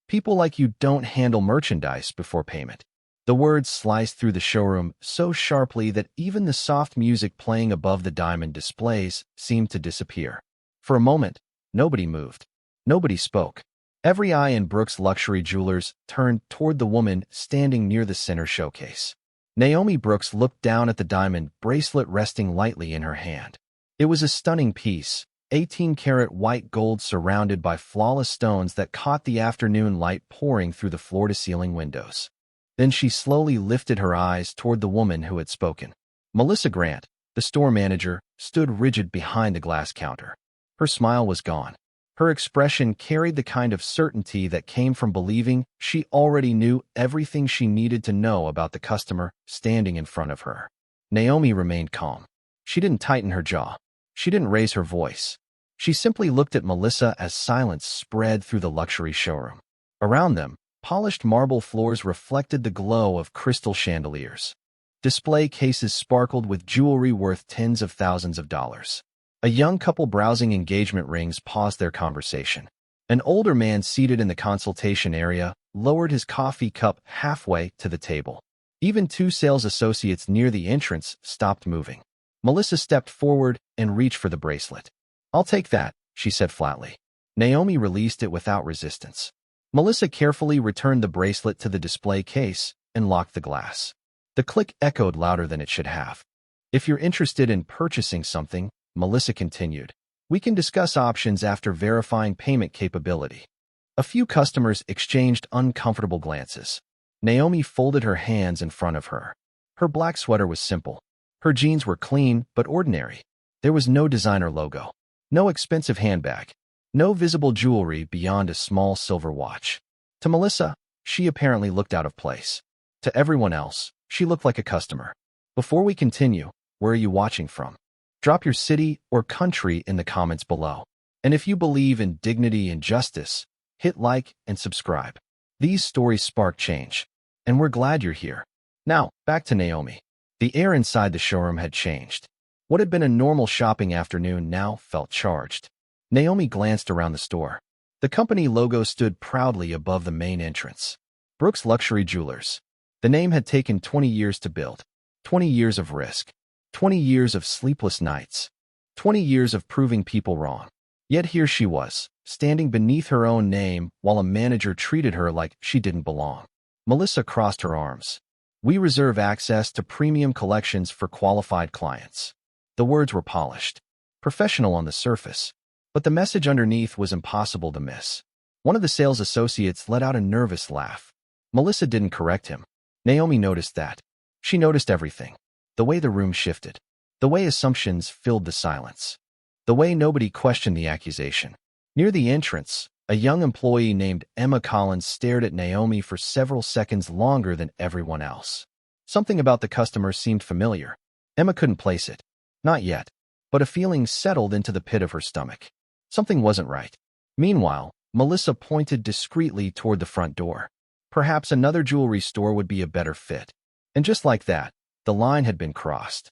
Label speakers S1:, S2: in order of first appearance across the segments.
S1: People like you don't handle merchandise before payment." The words sliced through the showroom so sharply that even the soft music playing above the diamond displays seemed to disappear. For a moment, nobody moved. Nobody spoke. Every eye in Brooks Luxury Jewelers turned toward the woman standing near the center showcase. Naomi Brooks looked down at the diamond bracelet resting lightly in her hand. It was a stunning piece, 18-karat white gold surrounded by flawless stones that caught the afternoon light pouring through the floor-to-ceiling windows. Then she slowly lifted her eyes toward the woman who had spoken. Melissa Grant, the store manager, stood rigid behind the glass counter. Her smile was gone. Her expression carried the kind of certainty that came from believing she already knew everything she needed to know about the customer standing in front of her. Naomi remained calm. She didn't tighten her jaw. She didn't raise her voice. She simply looked at Melissa as silence spread through the luxury showroom. Around them, polished marble floors reflected the glow of crystal chandeliers. Display cases sparkled with jewelry worth tens of thousands of dollars. A young couple browsing engagement rings paused their conversation. An older man seated in the consultation area lowered his coffee cup halfway to the table. Even two sales associates near the entrance stopped moving. Melissa stepped forward and reached for the bracelet. "I'll take that," she said flatly. Naomi released it without resistance. Melissa carefully returned the bracelet to the display case and locked the glass. The click echoed louder than it should have. "If you're interested in purchasing something," Melissa continued, "we can discuss options after verifying payment capability." A few customers exchanged uncomfortable glances. Naomi folded her hands in front of her. Her black sweater was simple. Her jeans were clean but ordinary. There was no designer logo, no expensive handbag, no visible jewelry beyond a small silver watch. To Melissa, she apparently looked out of place. To everyone else, she looked like a customer. "Before we continue, where are you watching from? Drop your city or country in the comments below. And if you believe in dignity and justice, hit like and subscribe. These stories spark change, and we're glad you're here." Now, back to Naomi. The air inside the showroom had changed. What had been a normal shopping afternoon now felt charged. Naomi glanced around the store. The company logo stood proudly above the main entrance. Brooks Luxury Jewelers. The name had taken 20 years to build. 20 years of risk. 20 years of sleepless nights. 20 years of proving people wrong. Yet here she was, standing beneath her own name while a manager treated her like she didn't belong. Melissa crossed her arms. "We reserve access to premium collections for qualified clients." The words were polished, professional on the surface, but the message underneath was impossible to miss. One of the sales associates let out a nervous laugh. Melissa didn't correct him. Naomi noticed that. She noticed everything. The way the room shifted. The way assumptions filled the silence. The way nobody questioned the accusation. Near the entrance, a young employee named Emma Collins stared at Naomi for several seconds longer than everyone else. Something about the customer seemed familiar. Emma couldn't place it. Not yet. But a feeling settled into the pit of her stomach. Something wasn't right. Meanwhile, Melissa pointed discreetly toward the front door. Perhaps another jewelry store would be a better fit. And just like that, the line had been crossed.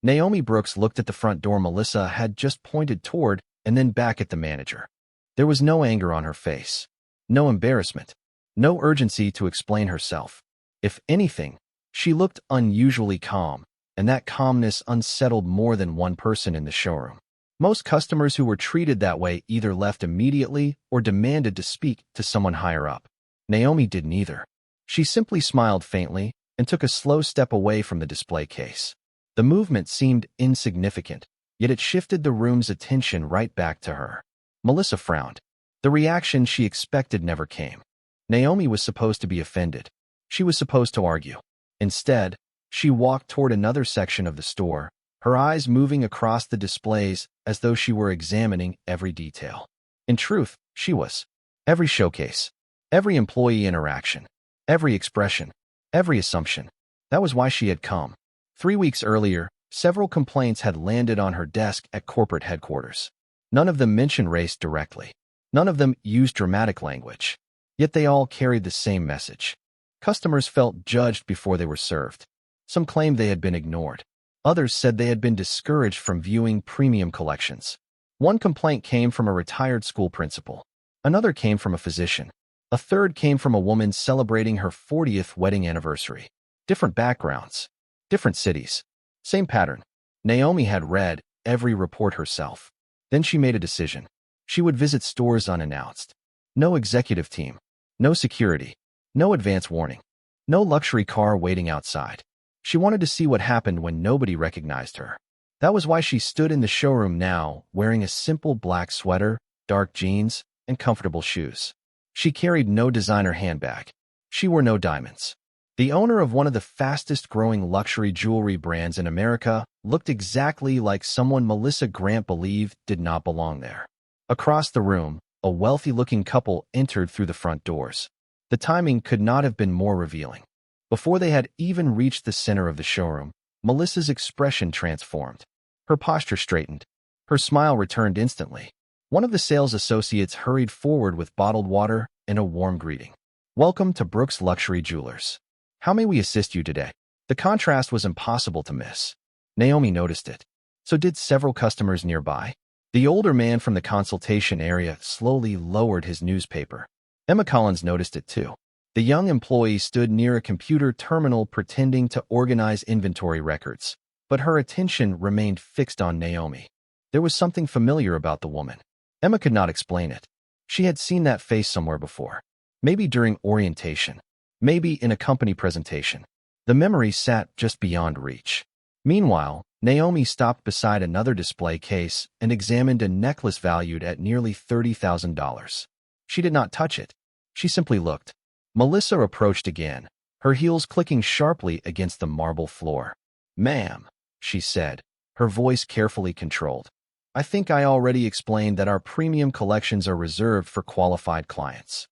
S1: Naomi Brooks looked at the front door Melissa had just pointed toward and then back at the manager. There was no anger on her face. No embarrassment. No urgency to explain herself. If anything, she looked unusually calm, and that calmness unsettled more than one person in the showroom. Most customers who were treated that way either left immediately or demanded to speak to someone higher up. Naomi didn't either. She simply smiled faintly and took a slow step away from the display case. The movement seemed insignificant, yet it shifted the room's attention right back to her. Melissa frowned. The reaction she expected never came. Naomi was supposed to be offended. She was supposed to argue. Instead, she walked toward another section of the store, her eyes moving across the displays as though she were examining every detail. In truth, she was. Every showcase, every employee interaction, every expression, every assumption. That was why she had come. 3 weeks earlier, several complaints had landed on her desk at corporate headquarters. None of them mentioned race directly. None of them used dramatic language. Yet they all carried the same message. Customers felt judged before they were served. Some claimed they had been ignored. Others said they had been discouraged from viewing premium collections. One complaint came from a retired school principal. Another came from a physician. A third came from a woman celebrating her 40th wedding anniversary. Different backgrounds, different cities. Same pattern. Naomi had read every report herself. Then she made a decision. She would visit stores unannounced. No executive team. No security. No advance warning. No luxury car waiting outside. She wanted to see what happened when nobody recognized her. That was why she stood in the showroom now, wearing a simple black sweater, dark jeans, and comfortable shoes. She carried no designer handbag. She wore no diamonds. The owner of one of the fastest-growing luxury jewelry brands in America looked exactly like someone Melissa Grant believed did not belong there. Across the room, a wealthy-looking couple entered through the front doors. The timing could not have been more revealing. Before they had even reached the center of the showroom, Melissa's expression transformed. Her posture straightened. Her smile returned instantly. One of the sales associates hurried forward with bottled water and a warm greeting. "Welcome to Brooks Luxury Jewelers. How may we assist you today?" The contrast was impossible to miss. Naomi noticed it. So did several customers nearby. The older man from the consultation area slowly lowered his newspaper. Emma Collins noticed it too. The young employee stood near a computer terminal pretending to organize inventory records, but her attention remained fixed on Naomi. There was something familiar about the woman. Emma could not explain it. She had seen that face somewhere before. Maybe during orientation. Maybe in a company presentation. The memory sat just beyond reach. Meanwhile, Naomi stopped beside another display case and examined a necklace valued at nearly $30,000. She did not touch it. She simply looked. Melissa approached again, her heels clicking sharply against the marble floor. "Ma'am," she said, her voice carefully controlled. "I think I already explained that our premium collections are reserved for qualified clients."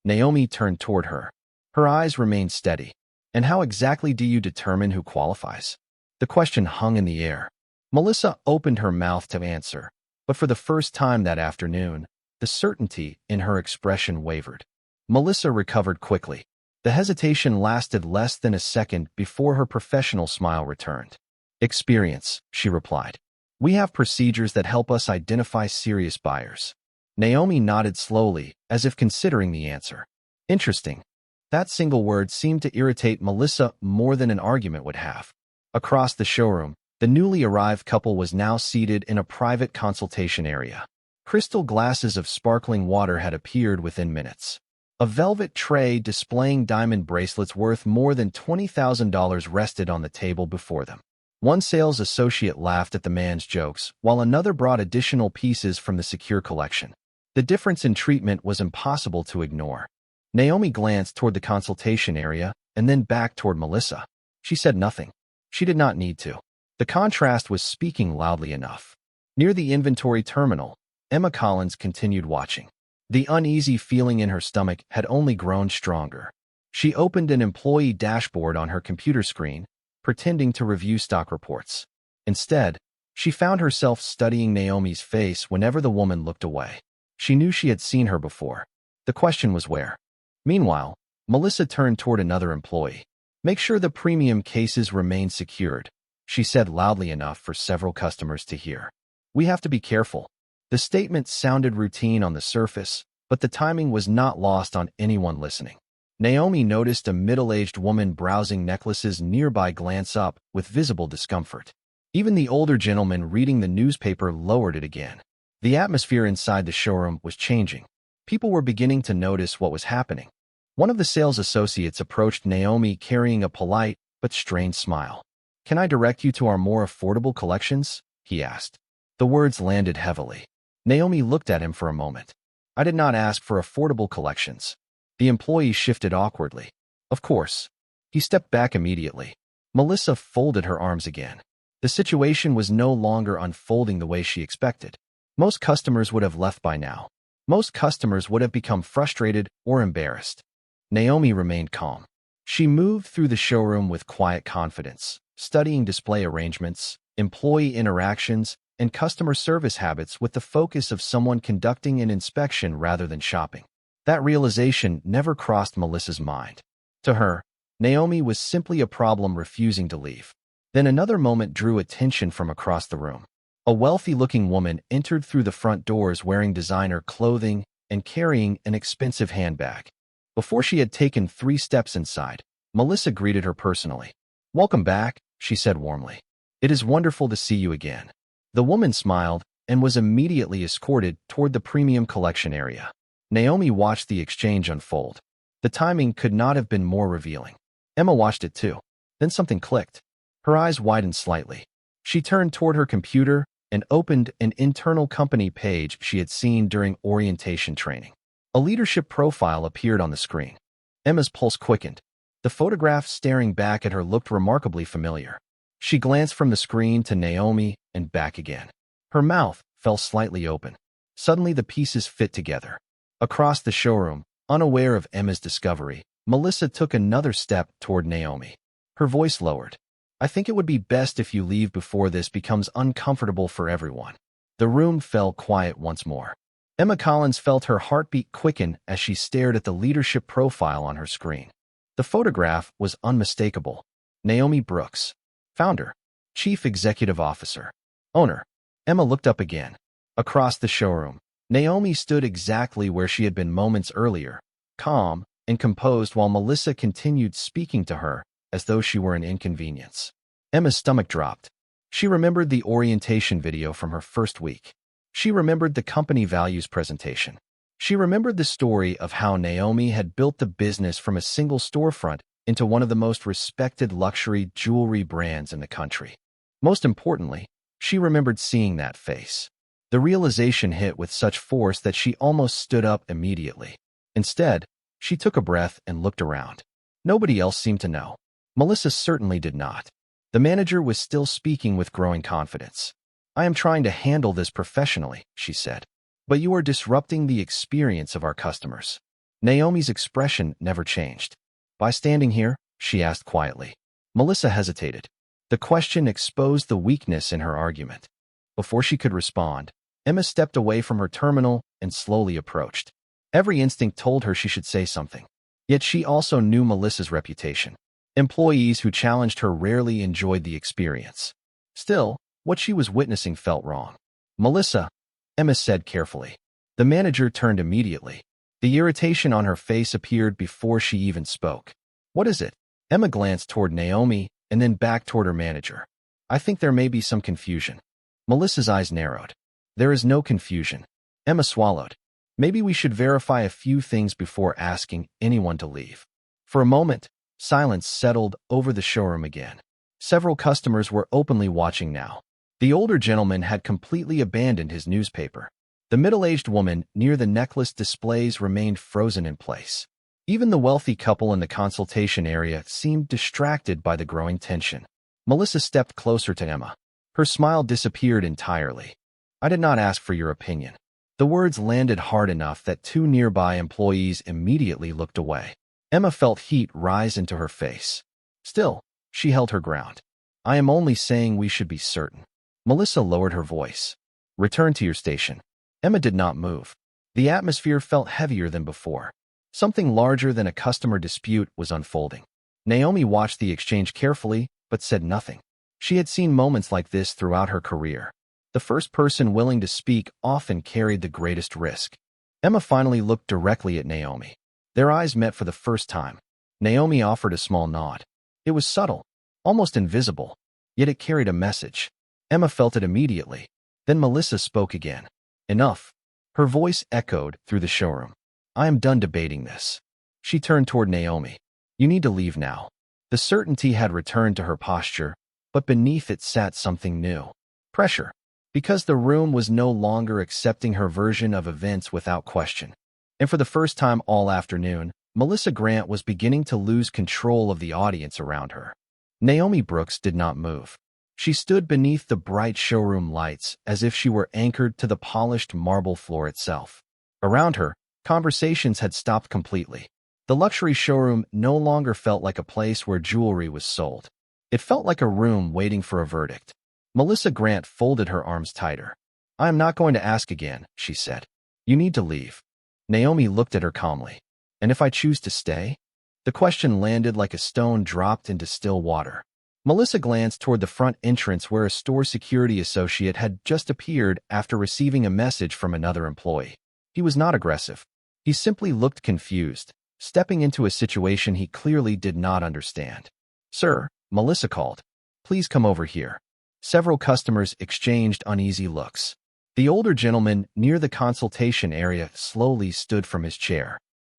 S1: Naomi turned toward her. Her eyes remained steady. "And how exactly do you determine who qualifies?" The question hung in the air. Melissa opened her mouth to answer, but for the first time that afternoon, the certainty in her expression wavered. Melissa recovered quickly. The hesitation lasted less than a second before her professional smile returned. "Experience," she replied. "We have procedures that help us identify serious buyers." Naomi nodded slowly, as if considering the answer. Interesting. That single word seemed to irritate Melissa more than an argument would have. Across the showroom, the newly arrived couple was now seated in a private consultation area. Crystal glasses of sparkling water had appeared within minutes. A velvet tray displaying diamond bracelets worth more than $20,000 rested on the table before them. One sales associate laughed at the man's jokes, while another brought additional pieces from the secure collection. The difference in treatment was impossible to ignore. Naomi glanced toward the consultation area and then back toward Melissa. She said nothing. She did not need to. The contrast was speaking loudly enough. Near the inventory terminal, Emma Collins continued watching. The uneasy feeling in her stomach had only grown stronger. She opened an employee dashboard on her computer screen, pretending to review stock reports. Instead, she found herself studying Naomi's face whenever the woman looked away. She knew she had seen her before. The question was where. Meanwhile, Melissa turned toward another employee. "Make sure the premium cases remain secured," she said loudly enough for several customers to hear. "We have to be careful." The statement sounded routine on the surface, but the timing was not lost on anyone listening. Naomi noticed a middle-aged woman browsing necklaces nearby glance up with visible discomfort. Even the older gentleman reading the newspaper lowered it again. The atmosphere inside the showroom was changing. People were beginning to notice what was happening. One of the sales associates approached Naomi carrying a polite but strained smile. "Can I direct you to our more affordable collections?" he asked. The words landed heavily. Naomi looked at him for a moment. "I did not ask for affordable collections." The employee shifted awkwardly. "Of course." He stepped back immediately. Melissa folded her arms again. The situation was no longer unfolding the way she expected. Most customers would have left by now. Most customers would have become frustrated or embarrassed. Naomi remained calm. She moved through the showroom with quiet confidence, studying display arrangements, employee interactions, and customer service habits with the focus of someone conducting an inspection rather than shopping. That realization never crossed Melissa's mind. To her, Naomi was simply a problem refusing to leave. Then another moment drew attention from across the room. A wealthy-looking woman entered through the front doors wearing designer clothing and carrying an expensive handbag. Before she had taken 3 steps inside, Melissa greeted her personally. "Welcome back," she said warmly. "It is wonderful to see you again." The woman smiled and was immediately escorted toward the premium collection area. Naomi watched the exchange unfold. The timing could not have been more revealing. Emma watched it too. Then something clicked. Her eyes widened slightly. She turned toward her computer and opened an internal company page she had seen during orientation training. A leadership profile appeared on the screen. Emma's pulse quickened. The photograph staring back at her looked remarkably familiar. She glanced from the screen to Naomi and back again. Her mouth fell slightly open. Suddenly the pieces fit together. Across the showroom, unaware of Emma's discovery, Melissa took another step toward Naomi. Her voice lowered. "I think it would be best if you leave before this becomes uncomfortable for everyone." The room fell quiet once more. Emma Collins felt her heartbeat quicken as she stared at the leadership profile on her screen. The photograph was unmistakable. Naomi Brooks, founder, chief executive officer, owner. Emma looked up again. Across the showroom, Naomi stood exactly where she had been moments earlier, calm and composed while Melissa continued speaking to her as though she were an inconvenience. Emma's stomach dropped. She remembered the orientation video from her first week. She remembered the company values presentation. She remembered the story of how Naomi had built the business from a single storefront into one of the most respected luxury jewelry brands in the country. Most importantly, she remembered seeing that face. The realization hit with such force that she almost stood up immediately. Instead, she took a breath and looked around. Nobody else seemed to know. Melissa certainly did not. The manager was still speaking with growing confidence. "I am trying to handle this professionally," she said. "But you are disrupting the experience of our customers." Naomi's expression never changed. "By standing here?" she asked quietly. Melissa hesitated. The question exposed the weakness in her argument. Before she could respond, Emma stepped away from her terminal and slowly approached. Every instinct told her she should say something. Yet she also knew Melissa's reputation. Employees who challenged her rarely enjoyed the experience. Still, what she was witnessing felt wrong. "Melissa," Emma said carefully. The manager turned immediately. The irritation on her face appeared before she even spoke. "What is it?" Emma glanced toward Naomi and then back toward her manager. "I think there may be some confusion." Melissa's eyes narrowed. "There is no confusion." Emma swallowed. "Maybe we should verify a few things before asking anyone to leave." For a moment, silence settled over the showroom again. Several customers were openly watching now. The older gentleman had completely abandoned his newspaper. The middle-aged woman near the necklace displays remained frozen in place. Even the wealthy couple in the consultation area seemed distracted by the growing tension. Melissa stepped closer to Emma. Her smile disappeared entirely. "I did not ask for your opinion." The words landed hard enough that 2 nearby employees immediately looked away. Emma felt heat rise into her face. Still, she held her ground. "I am only saying we should be certain." Melissa lowered her voice. "Return to your station." Emma did not move. The atmosphere felt heavier than before. Something larger than a customer dispute was unfolding. Naomi watched the exchange carefully, but said nothing. She had seen moments like this throughout her career. The first person willing to speak often carried the greatest risk. Emma finally looked directly at Naomi. Their eyes met for the first time. Naomi offered a small nod. It was subtle, almost invisible, yet it carried a message. Emma felt it immediately. Then Melissa spoke again. "Enough." Her voice echoed through the showroom. "I am done debating this." She turned toward Naomi. "You need to leave now." The certainty had returned to her posture, but beneath it sat something new. Pressure. Because the room was no longer accepting her version of events without question. And for the first time all afternoon, Melissa Grant was beginning to lose control of the audience around her. Naomi Brooks did not move. She stood beneath the bright showroom lights as if she were anchored to the polished marble floor itself. Around her, conversations had stopped completely. The luxury showroom no longer felt like a place where jewelry was sold. It felt like a room waiting for a verdict. Melissa Grant folded her arms tighter. "I am not going to ask again," she said. "You need to leave." Naomi looked at her calmly. "And if I choose to stay?" The question landed like a stone dropped into still water. Melissa glanced toward the front entrance where a store security associate had just appeared after receiving a message from another employee. He was not aggressive. He simply looked confused, stepping into a situation he clearly did not understand. "Sir," Melissa called. "Please come over here." Several customers exchanged uneasy looks. The older gentleman near the consultation area slowly stood from his chair.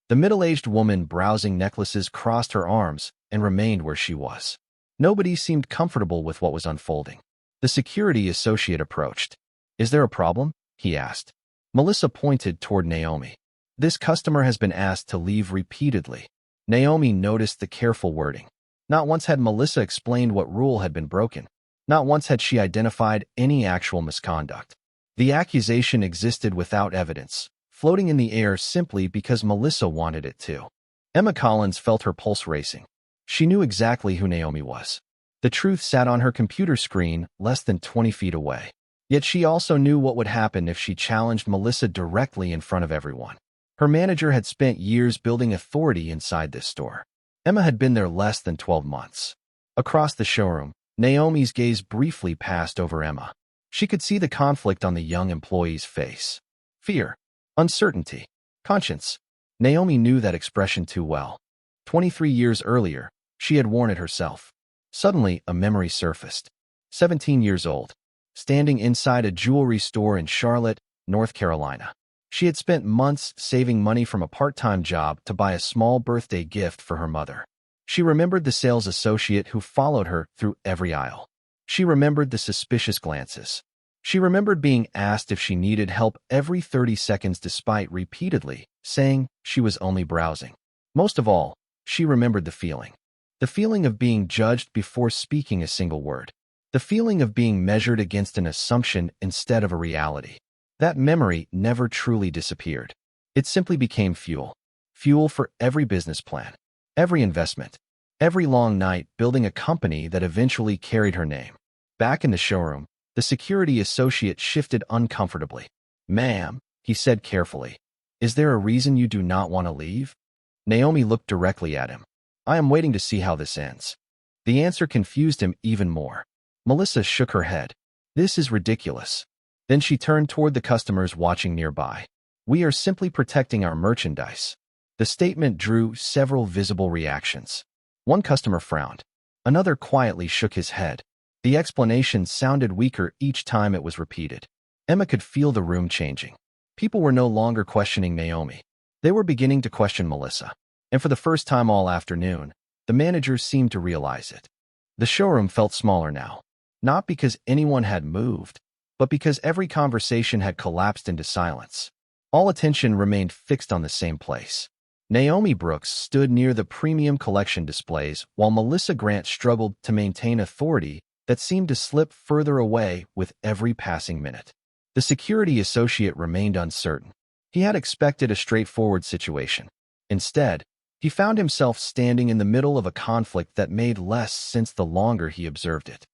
S1: The middle-aged woman browsing necklaces crossed her arms and remained where she was. Nobody seemed comfortable with what was unfolding. The security associate approached. "Is there a problem?" he asked. Melissa pointed toward Naomi. "This customer has been asked to leave repeatedly." Naomi noticed the careful wording. Not once had Melissa explained what rule had been broken. Not once had she identified any actual misconduct. The accusation existed without evidence, floating in the air simply because Melissa wanted it to. Emma Collins felt her pulse racing. She knew exactly who Naomi was. The truth sat on her computer screen less than 20 feet away. Yet she also knew what would happen if she challenged Melissa directly in front of everyone. Her manager had spent years building authority inside this store. Emma had been there less than 12 months. Across the showroom, Naomi's gaze briefly passed over Emma. She could see the conflict on the young employee's face. Fear, uncertainty, conscience. Naomi knew that expression too well. 23 years earlier, she had worn it herself. Suddenly, a memory surfaced. 17 years old, standing inside a jewelry store in Charlotte, North Carolina. She had spent months saving money from a part-time job to buy a small birthday gift for her mother. She remembered the sales associate who followed her through every aisle. She remembered the suspicious glances. She remembered being asked if she needed help every 30 seconds despite repeatedly saying she was only browsing. Most of all, she remembered the feeling. The feeling of being judged before speaking a single word. The feeling of being measured against an assumption instead of a reality. That memory never truly disappeared. It simply became fuel. Fuel for every business plan, every investment, every long night building a company that eventually carried her name. Back in the showroom, the security associate shifted uncomfortably. "Ma'am," he said carefully, "is there a reason you do not want to leave?" Naomi looked directly at him. "I am waiting to see how this ends." The answer confused him even more. Melissa shook her head. "This is ridiculous." Then she turned toward the customers watching nearby. "We are simply protecting our merchandise." The statement drew several visible reactions. One customer frowned. Another quietly shook his head. The explanation sounded weaker each time it was repeated. Emma could feel the room changing. People were no longer questioning Naomi. They were beginning to question Melissa. And for the first time all afternoon, the manager seemed to realize it. The showroom felt smaller now. Not because anyone had moved, but because every conversation had collapsed into silence. All attention remained fixed on the same place. Naomi Brooks stood near the premium collection displays while Melissa Grant struggled to maintain authority that seemed to slip further away with every passing minute. The security associate remained uncertain. He had expected a straightforward situation. Instead, he found himself standing in the middle of a conflict that made less sense the longer he observed it.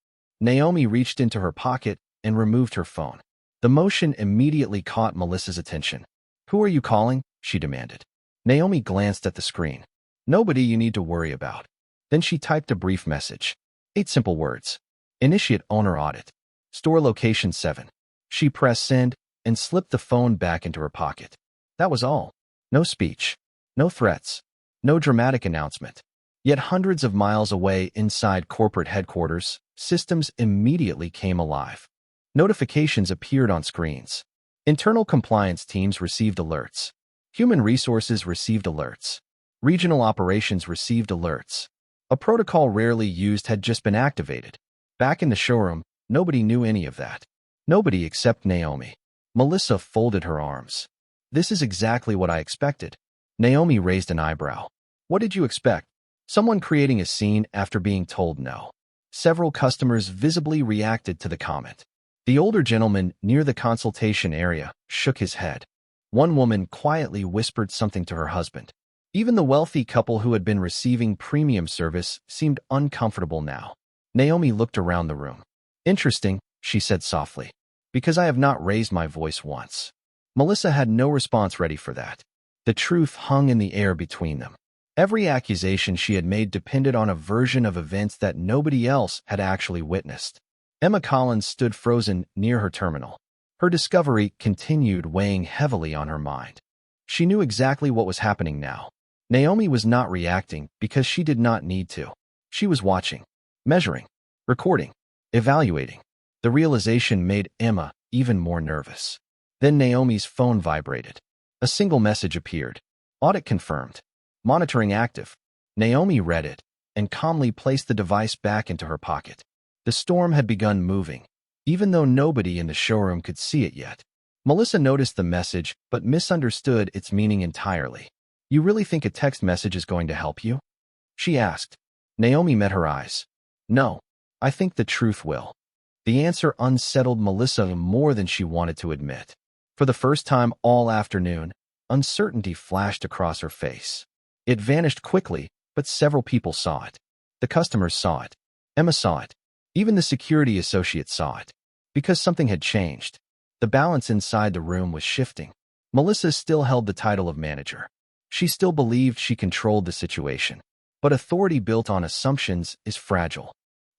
S1: Naomi reached into her pocket and removed her phone. The motion immediately caught Melissa's attention. "Who are you calling?" she demanded. Naomi glanced at the screen. "Nobody you need to worry about." Then she typed a brief message. 8 simple words. "Initiate owner audit. Store location 7. She pressed send and slipped the phone back into her pocket. That was all. No speech. No threats. No dramatic announcement. Yet hundreds of miles away inside corporate headquarters, systems immediately came alive. Notifications appeared on screens. Internal compliance teams received alerts. Human resources received alerts. Regional operations received alerts. A protocol rarely used had just been activated. Back in the showroom, nobody knew any of that. Nobody except Naomi. Melissa folded her arms. "This is exactly what I expected." Naomi raised an eyebrow. "What did you expect? Someone creating a scene after being told no?" Several customers visibly reacted to the comment. The older gentleman near the consultation area shook his head. One woman quietly whispered something to her husband. Even the wealthy couple who had been receiving premium service seemed uncomfortable now. Naomi looked around the room. "Interesting," she said softly, "because I have not raised my voice once." Melissa had no response ready for that. The truth hung in the air between them. Every accusation she had made depended on a version of events that nobody else had actually witnessed. Emma Collins stood frozen near her terminal. Her discovery continued weighing heavily on her mind. She knew exactly what was happening now. Naomi was not reacting because she did not need to. She was watching, measuring, recording, evaluating. The realization made Emma even more nervous. Then Naomi's phone vibrated. A single message appeared. Audit confirmed. Monitoring active. Naomi read it and calmly placed the device back into her pocket. The storm had begun moving, even though nobody in the showroom could see it yet. Melissa noticed the message but misunderstood its meaning entirely. "You really think a text message is going to help you?" she asked. Naomi met her eyes. "No, I think the truth will." The answer unsettled Melissa more than she wanted to admit. For the first time all afternoon, uncertainty flashed across her face. It vanished quickly, but several people saw it. The customers saw it. Emma saw it. Even the security associate saw it. Because something had changed. The balance inside the room was shifting. Melissa still held the title of manager. She still believed she controlled the situation. But authority built on assumptions is fragile.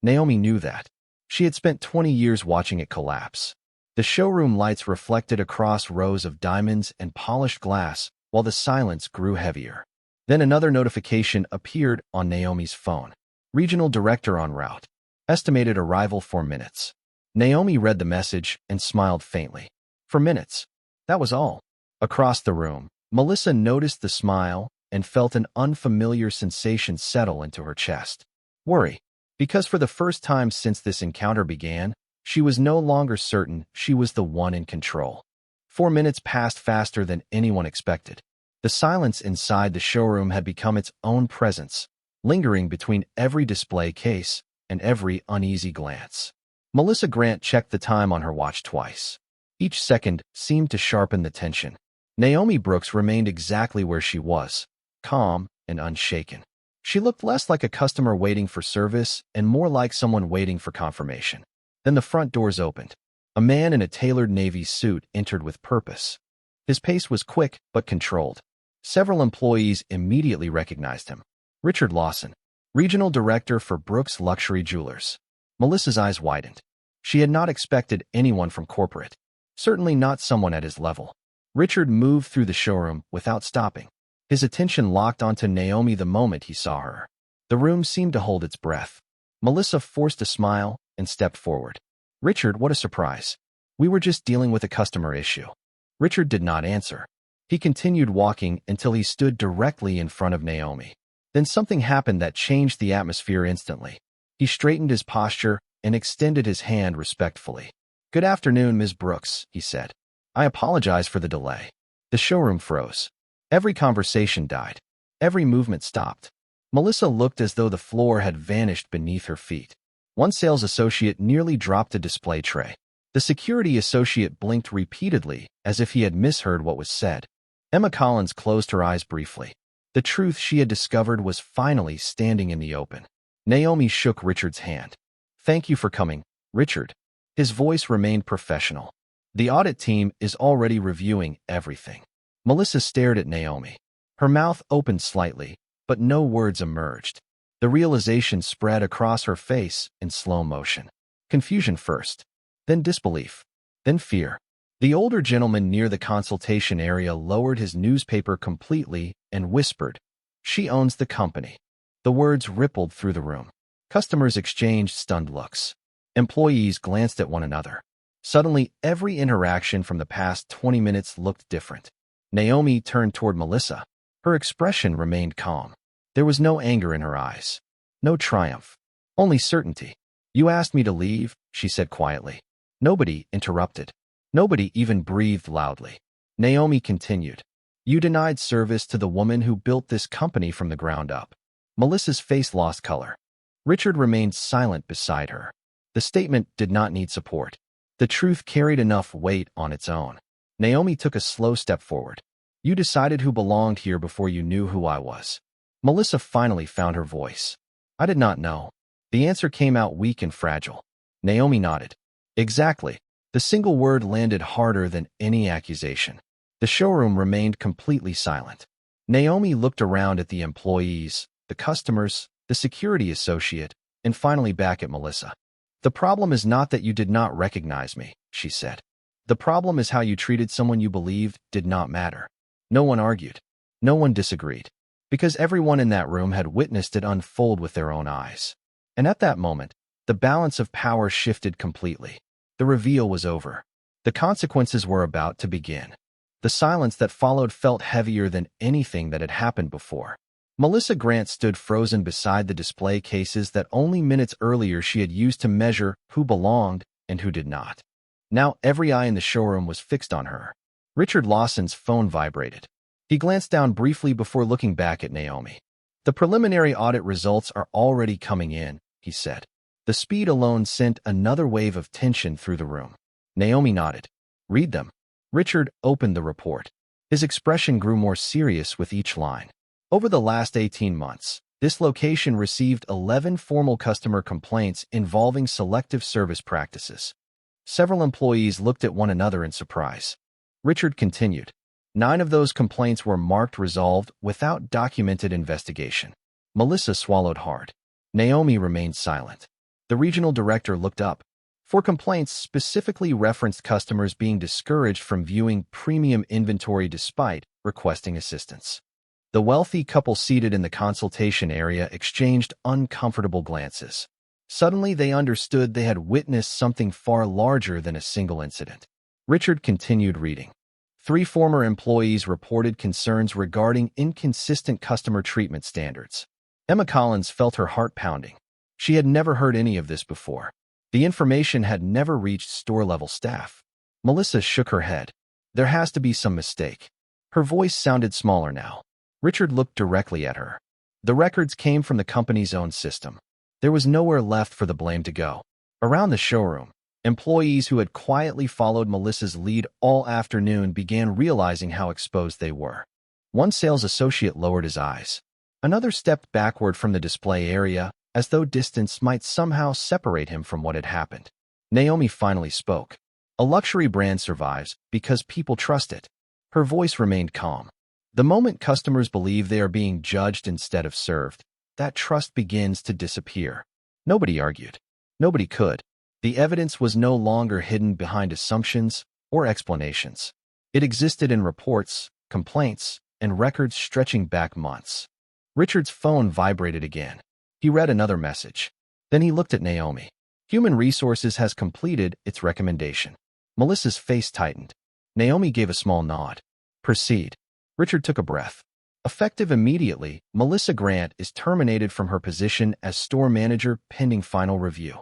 S1: Naomi knew that. She had spent 20 years watching it collapse. The showroom lights reflected across rows of diamonds and polished glass, while the silence grew heavier. Then another notification appeared on Naomi's phone. Regional director en route. Estimated arrival 4 minutes. Naomi read the message and smiled faintly. 4 minutes. That was all. Across the room, Melissa noticed the smile and felt an unfamiliar sensation settle into her chest. Worry. Because for the first time since this encounter began, she was no longer certain she was the one in control. 4 minutes passed faster than anyone expected. The silence inside the showroom had become its own presence, lingering between every display case and every uneasy glance. Melissa Grant checked the time on her watch twice. Each second seemed to sharpen the tension. Naomi Brooks remained exactly where she was, calm and unshaken. She looked less like a customer waiting for service and more like someone waiting for confirmation. Then the front doors opened. A man in a tailored navy suit entered with purpose. His pace was quick but controlled. Several employees immediately recognized him. Richard Lawson, regional director for Brooks Luxury Jewelers. Melissa's eyes widened. She had not expected anyone from corporate, certainly not someone at his level. Richard moved through the showroom without stopping. His attention locked onto Naomi the moment he saw her. The room seemed to hold its breath. Melissa forced a smile and stepped forward. "Richard, what a surprise. We were just dealing with a customer issue." Richard did not answer. He continued walking until he stood directly in front of Naomi. Then something happened that changed the atmosphere instantly. He straightened his posture and extended his hand respectfully. "Good afternoon, Ms. Brooks," he said. "I apologize for the delay." The showroom froze. Every conversation died. Every movement stopped. Melissa looked as though the floor had vanished beneath her feet. One sales associate nearly dropped a display tray. The security associate blinked repeatedly as if he had misheard what was said. Emma Collins closed her eyes briefly. The truth she had discovered was finally standing in the open. Naomi shook Richard's hand. "Thank you for coming, Richard." His voice remained professional. "The audit team is already reviewing everything." Melissa stared at Naomi. Her mouth opened slightly, but no words emerged. The realization spread across her face in slow motion. Confusion first, then disbelief, then fear. The older gentleman near the consultation area lowered his newspaper completely and whispered, "She owns the company." The words rippled through the room. Customers exchanged stunned looks. Employees glanced at one another. Suddenly, every interaction from the past 20 minutes looked different. Naomi turned toward Melissa. Her expression remained calm. There was no anger in her eyes. No triumph. Only certainty. "You asked me to leave," she said quietly. Nobody interrupted. Nobody even breathed loudly. Naomi continued. "You denied service to the woman who built this company from the ground up." Melissa's face lost color. Richard remained silent beside her. The statement did not need support. The truth carried enough weight on its own. Naomi took a slow step forward. "You decided who belonged here before you knew who I was." Melissa finally found her voice. "I did not know." The answer came out weak and fragile. Naomi nodded. "Exactly." The single word landed harder than any accusation. The showroom remained completely silent. Naomi looked around at the employees, the customers, the security associate, and finally back at Melissa. "The problem is not that you did not recognize me," she said. "The problem is how you treated someone you believed did not matter." No one argued. No one disagreed. because everyone in that room had witnessed it unfold with their own eyes. And at that moment, the balance of power shifted completely. The reveal was over. The consequences were about to begin. The silence that followed felt heavier than anything that had happened before. Melissa Grant stood frozen beside the display cases that only minutes earlier she had used to measure who belonged and who did not. Now every eye in the showroom was fixed on her. Richard Lawson's phone vibrated. He glanced down briefly before looking back at Naomi. "The preliminary audit results are already coming in," he said. The speed alone sent another wave of tension through the room. Naomi nodded. "Read them." Richard opened the report. His expression grew more serious with each line. Over the last 18 months, this location received 11 formal customer complaints involving selective service practices. Several employees looked at one another in surprise. Richard continued. 9 of those complaints were marked resolved without documented investigation. Melissa swallowed hard. Naomi remained silent. The regional director looked up. 4 complaints specifically referenced customers being discouraged from viewing premium inventory despite requesting assistance. The wealthy couple seated in the consultation area exchanged uncomfortable glances. Suddenly, they understood they had witnessed something far larger than a single incident. Richard continued reading. 3 former employees reported concerns regarding inconsistent customer treatment standards. Emma Collins felt her heart pounding. She had never heard any of this before. The information had never reached store-level staff. Melissa shook her head. There has to be some mistake. Her voice sounded smaller now. Richard looked directly at her. The records came from the company's own system. There was nowhere left for the blame to go. Around the showroom, employees who had quietly followed Melissa's lead all afternoon began realizing how exposed they were. One sales associate lowered his eyes. Another stepped backward from the display area, as though distance might somehow separate him from what had happened. Naomi finally spoke. "A luxury brand survives because people trust it." Her voice remained calm. "The moment customers believe they are being judged instead of served, that trust begins to disappear." Nobody argued. Nobody could. The evidence was no longer hidden behind assumptions or explanations. It existed in reports, complaints, and records stretching back months. Richard's phone vibrated again. He read another message. Then he looked at Naomi. "Human Resources has completed its recommendation." Melissa's face tightened. Naomi gave a small nod. "Proceed." Richard took a breath. Effective immediately, Melissa Grant is terminated from her position as store manager pending final review.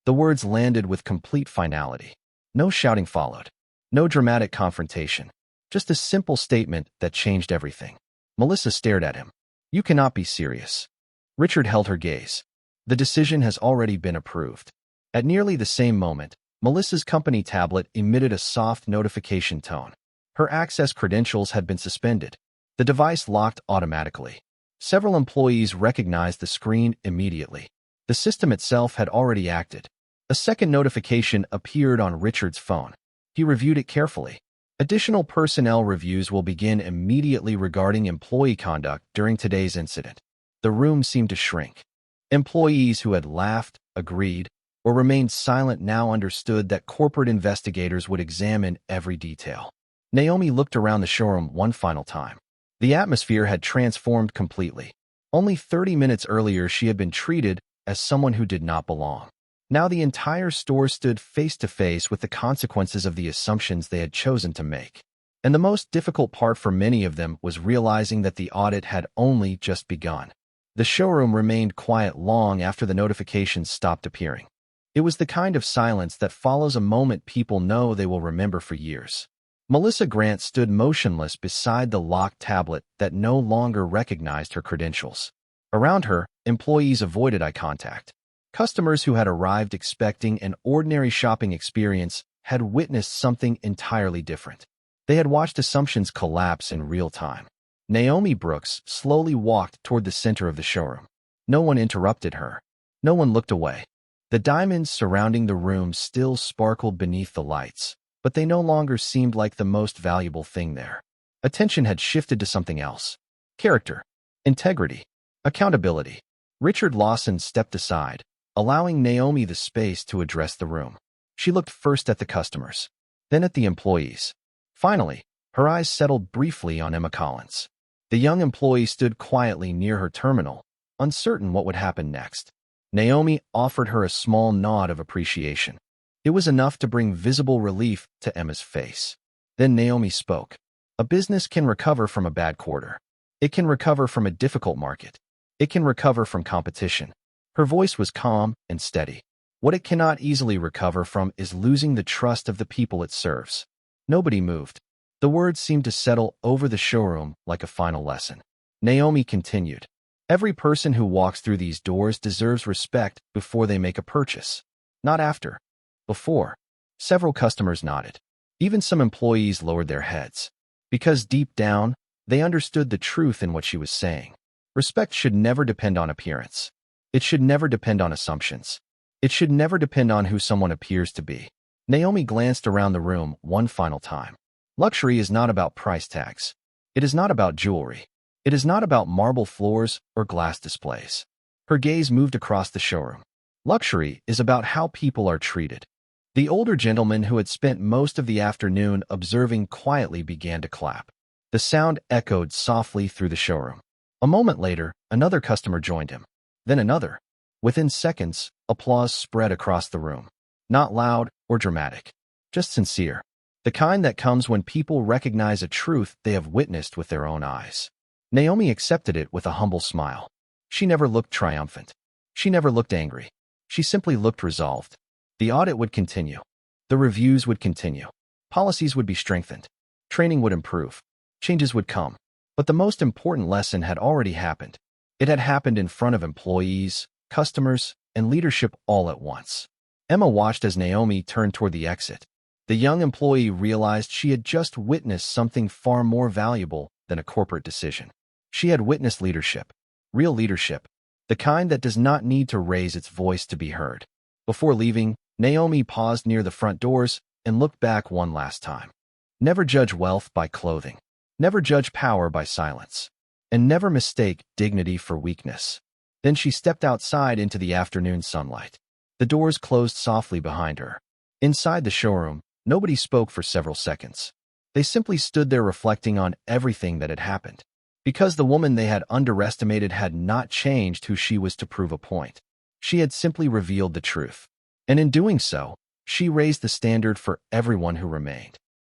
S1: The words landed with complete finality. No shouting followed. No dramatic confrontation. Just a simple statement that changed everything. Melissa stared at him. "You cannot be serious." Richard held her gaze. "The decision has already been approved." At nearly the same moment, Melissa's company tablet emitted a soft notification tone. Her access credentials had been suspended. The device locked automatically. Several employees recognized the screen immediately. The system itself had already acted. A second notification appeared on Richard's phone. He reviewed it carefully. Additional personnel reviews will begin immediately regarding employee conduct during today's incident. The room seemed to shrink. Employees who had laughed, agreed, or remained silent now understood that corporate investigators would examine every detail. Naomi looked around the showroom one final time. The atmosphere had transformed completely. Only 30 minutes earlier, she had been treated as someone who did not belong. Now the entire store stood face to face with the consequences of the assumptions they had chosen to make. And the most difficult part for many of them was realizing that the audit had only just begun. The showroom remained quiet long after the notifications stopped appearing. It was the kind of silence that follows a moment people know they will remember for years. Melissa Grant stood motionless beside the locked tablet that no longer recognized her credentials. Around her, employees avoided eye contact. Customers who had arrived expecting an ordinary shopping experience had witnessed something entirely different. They had watched assumptions collapse in real time. Naomi Brooks slowly walked toward the center of the showroom. No one interrupted her. No one looked away. The diamonds surrounding the room still sparkled beneath the lights, but they no longer seemed like the most valuable thing there. Attention had shifted to something else. Character, integrity, accountability. Richard Lawson stepped aside, allowing Naomi the space to address the room. She looked first at the customers, then at the employees. Finally, her eyes settled briefly on Emma Collins. The young employee stood quietly near her terminal, uncertain what would happen next. Naomi offered her a small nod of appreciation. It was enough to bring visible relief to Emma's face. Then Naomi spoke. A business can recover from a bad quarter. It can recover from a difficult market. It can recover from competition. Her voice was calm and steady. What it cannot easily recover from is losing the trust of the people it serves. Nobody moved. The words seemed to settle over the showroom like a final lesson. Naomi continued. Every person who walks through these doors deserves respect before they make a purchase. Not after. Before. Several customers nodded. Even some employees lowered their heads. Because deep down, they understood the truth in what she was saying. Respect should never depend on appearance. It should never depend on assumptions. It should never depend on who someone appears to be. Naomi glanced around the room one final time. Luxury is not about price tags. It is not about jewelry. It is not about marble floors or glass displays. Her gaze moved across the showroom. Luxury is about how people are treated. The older gentleman who had spent most of the afternoon observing quietly began to clap. The sound echoed softly through the showroom. A moment later, another customer joined him. Then another. Within seconds, applause spread across the room. Not loud or dramatic. Just sincere. The kind that comes when people recognize a truth they have witnessed with their own eyes. Naomi accepted it with a humble smile. She never looked triumphant. She never looked angry. She simply looked resolved. The audit would continue. The reviews would continue. Policies would be strengthened. Training would improve. Changes would come. But the most important lesson had already happened. It had happened in front of employees, customers, and leadership all at once. Emma watched as Naomi turned toward the exit. The young employee realized she had just witnessed something far more valuable than a corporate decision. She had witnessed leadership. Real leadership. The kind that does not need to raise its voice to be heard. Before leaving, Naomi paused near the front doors and looked back one last time. Never judge wealth by clothing. Never judge power by silence. And never mistake dignity for weakness. Then she stepped outside into the afternoon sunlight. The doors closed softly behind her. Inside the showroom, nobody spoke for several seconds. They simply stood there reflecting on everything that had happened. Because the woman they had underestimated had not changed who she was to prove a point. She had simply revealed the truth. And in doing so, she raised the standard for everyone who remained.